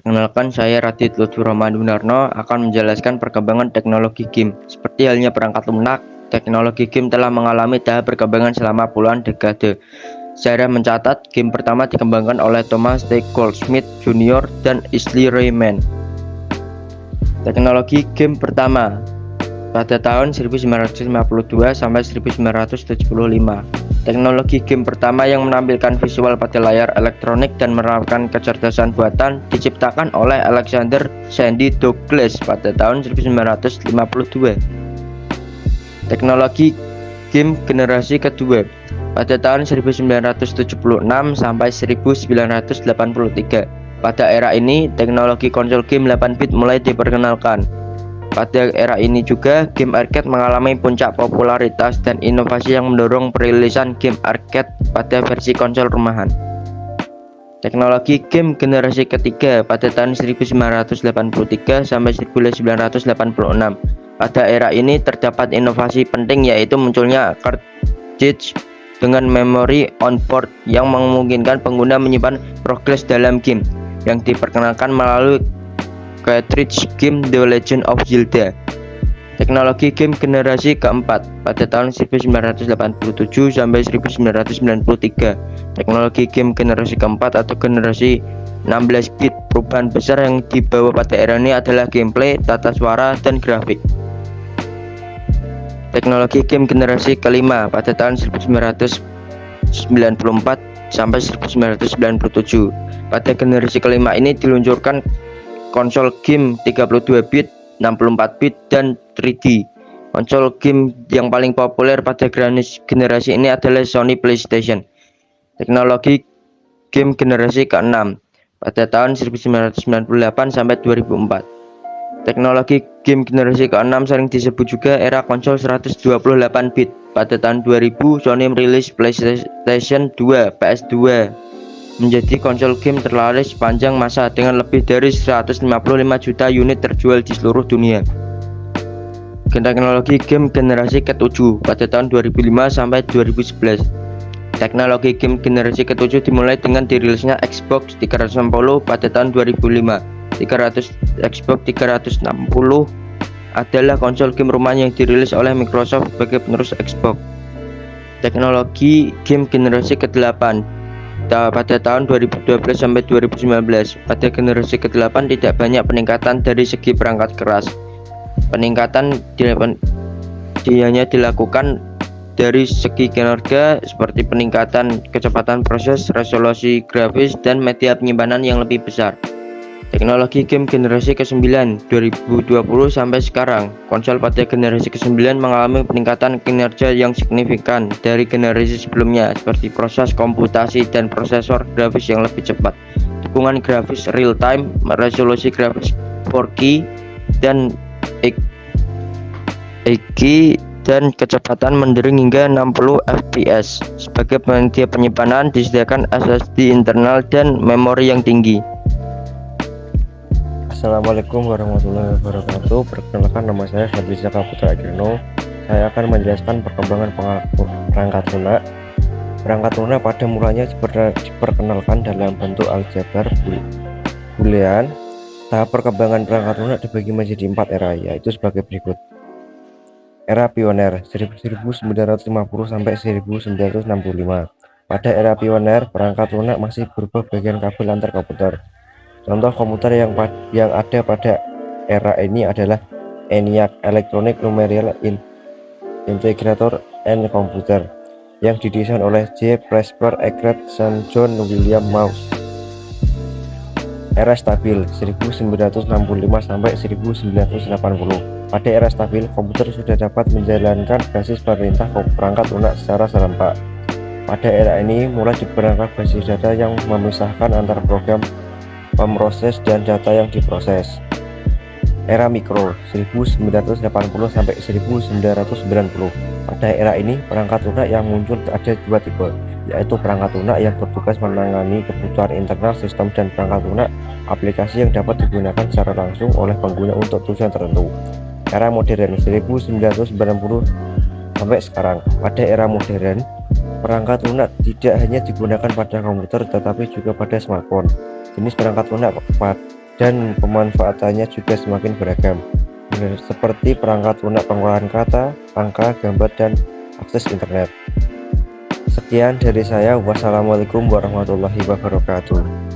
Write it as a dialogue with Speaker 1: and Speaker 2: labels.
Speaker 1: Perkenalkan, saya Radit Lutfi Romanunarno akan menjelaskan perkembangan teknologi game. Seperti halnya perangkat lunak, teknologi game telah mengalami tahap perkembangan selama puluhan dekade. Sejarah mencatat, game pertama dikembangkan oleh Thomas T. Goldsmith Jr. dan Isli Rayman. Teknologi game pertama pada tahun 1952 sampai 1975. Teknologi game pertama yang menampilkan visual pada layar elektronik dan menerapkan kecerdasan buatan diciptakan oleh Alexander Sandy Douglas pada tahun 1952. Teknologi game generasi kedua pada tahun 1976 sampai 1983. Pada era ini, teknologi konsol game 8 bit mulai diperkenalkan. Pada era ini juga, game arcade mengalami puncak popularitas dan inovasi yang mendorong perilisan game arcade pada versi konsol rumahan. Teknologi game generasi ketiga pada tahun 1983 sampai 1986. Pada era ini terdapat inovasi penting, yaitu munculnya cartridge dengan memori on-board yang memungkinkan pengguna menyimpan progres dalam game, yang diperkenalkan melalui cartridge game The Legend of Zelda. Teknologi game generasi keempat pada tahun 1987 sampai 1993. Teknologi game generasi keempat atau generasi 16 bit. Perubahan besar yang dibawa pada era ini adalah gameplay, tata suara, dan grafik. Teknologi game generasi kelima pada tahun 1994 sampai 1997. Pada generasi kelima ini diluncurkan konsol game 32 bit, 64 bit, dan 3D. Konsol game yang paling populer pada generasi ini adalah Sony PlayStation. Teknologi game generasi ke-6 pada tahun 1998 sampai 2004. Teknologi game generasi ke-6 sering disebut juga era konsol 128 bit. Pada tahun 2000, Sony merilis PlayStation 2 PS2 menjadi konsol game terlaris sepanjang masa dengan lebih dari 155 juta unit terjual di seluruh dunia. Teknologi game generasi ke-7 pada tahun 2005 sampai 2011. Teknologi game generasi ke-7 dimulai dengan dirilisnya Xbox 360 pada tahun 2005. Xbox 360 adalah konsol game rumahan yang dirilis oleh Microsoft sebagai penerus Xbox. Teknologi game generasi ke-8 pada tahun 2012 sampai 2019. Pada generasi ke-8 tidak banyak peningkatan dari segi perangkat keras. Peningkatan hanya dilakukan dari segi kinerja, seperti peningkatan kecepatan proses, resolusi grafis, dan media penyimpanan yang lebih besar. Teknologi game generasi ke-9 2020 sampai sekarang. Konsol pada generasi ke-9 mengalami peningkatan kinerja yang signifikan dari generasi sebelumnya, seperti proses komputasi dan prosesor grafis yang lebih cepat, dukungan grafis real time, resolusi grafis 4K dan EQ, dan kecepatan mendering hingga 60 fps. Sebagai penyedia penyimpanan disediakan SSD internal dan memori yang tinggi.
Speaker 2: Assalamualaikum warahmatullahi wabarakatuh. Perkenalkan, nama saya Fadlizza Putra Agirno. Saya akan menjelaskan perkembangan perangkat lunak. Perangkat lunak pada mulanya diperkenalkan dalam bentuk aljabar boolean. Tahap perkembangan perangkat lunak dibagi menjadi 4 era, yaitu sebagai berikut. Era pioner 1950 sampai 1965. Pada era pioner, perangkat lunak masih berupa bagian kabel antar komputer. Contoh komputer yang ada pada era ini adalah ENIAC Electronic Numerical Integrator and Computer yang didesain oleh J. Presper Eckert dan John William Mouse. Era stabil 1965 sampai 1980. Pada era stabil, komputer sudah dapat menjalankan basis perintah perangkat lunak secara serempak. Pada era ini mulai diperangkat basis data yang memisahkan antara program pemroses dan data yang diproses. Era mikro 1980 sampai 1990. Pada era ini, perangkat lunak yang muncul ada dua tipe, yaitu perangkat lunak yang bertugas menangani kebutuhan internal sistem dan perangkat lunak aplikasi yang dapat digunakan secara langsung oleh pengguna untuk tujuan tertentu. Era modern 1990 sampai sekarang. Pada era modern, perangkat lunak tidak hanya digunakan pada komputer tetapi juga pada smartphone. Jenis perangkat lunak dan pemanfaatannya juga semakin beragam, seperti perangkat lunak pengolahan kata, angka, gambar, dan akses internet. Sekian dari saya. Wassalamualaikum warahmatullahi wabarakatuh.